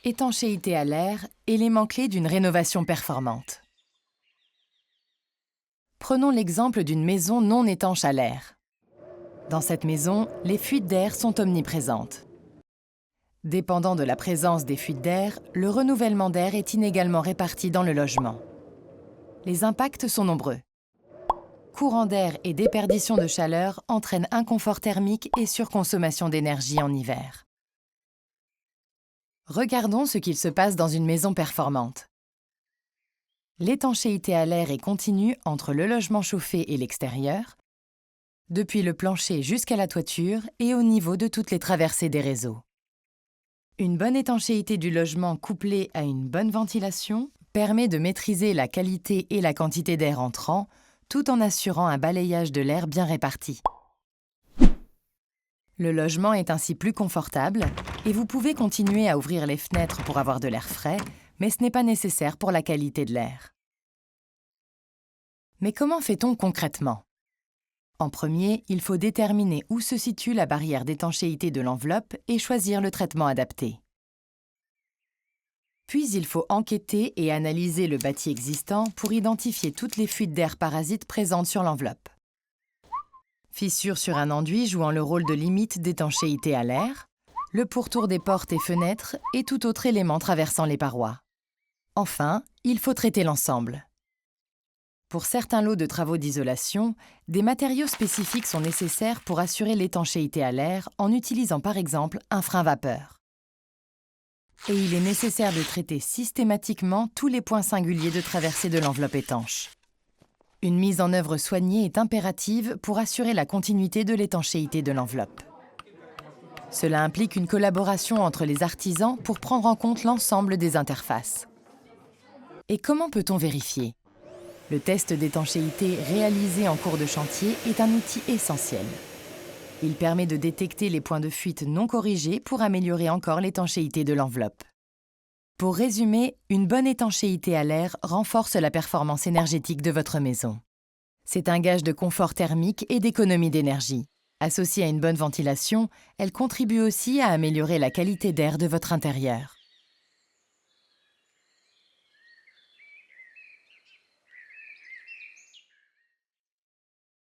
Étanchéité à l'air, élément clé d'une rénovation performante. Prenons l'exemple d'une maison non étanche à l'air. Dans cette maison, les fuites d'air sont omniprésentes. Dépendant de la présence des fuites d'air, le renouvellement d'air est inégalement réparti dans le logement. Les impacts sont nombreux. Courant d'air et déperdition de chaleur entraînent inconfort thermique et surconsommation d'énergie en hiver. Regardons ce qu'il se passe dans une maison performante. L'étanchéité à l'air est continue entre le logement chauffé et l'extérieur, depuis le plancher jusqu'à la toiture et au niveau de toutes les traversées des réseaux. Une bonne étanchéité du logement couplée à une bonne ventilation permet de maîtriser la qualité et la quantité d'air entrant, tout en assurant un balayage de l'air bien réparti. Le logement est ainsi plus confortable et vous pouvez continuer à ouvrir les fenêtres pour avoir de l'air frais, mais ce n'est pas nécessaire pour la qualité de l'air. Mais comment fait-on concrètement? En premier, il faut déterminer où se situe la barrière d'étanchéité de l'enveloppe et choisir le traitement adapté. Puis il faut enquêter et analyser le bâti existant pour identifier toutes les fuites d'air parasites présentes sur l'enveloppe. Fissures sur un enduit jouant le rôle de limite d'étanchéité à l'air, le pourtour des portes et fenêtres et tout autre élément traversant les parois. Enfin, il faut traiter l'ensemble. Pour certains lots de travaux d'isolation, des matériaux spécifiques sont nécessaires pour assurer l'étanchéité à l'air en utilisant par exemple un frein vapeur. Et il est nécessaire de traiter systématiquement tous les points singuliers de traversée de l'enveloppe étanche. Une mise en œuvre soignée est impérative pour assurer la continuité de l'étanchéité de l'enveloppe. Cela implique une collaboration entre les artisans pour prendre en compte l'ensemble des interfaces. Et comment peut-on vérifier? Le test d'étanchéité réalisé en cours de chantier est un outil essentiel. Il permet de détecter les points de fuite non corrigés pour améliorer encore l'étanchéité de l'enveloppe. Pour résumer, une bonne étanchéité à l'air renforce la performance énergétique de votre maison. C'est un gage de confort thermique et d'économie d'énergie. Associée à une bonne ventilation, elle contribue aussi à améliorer la qualité d'air de votre intérieur.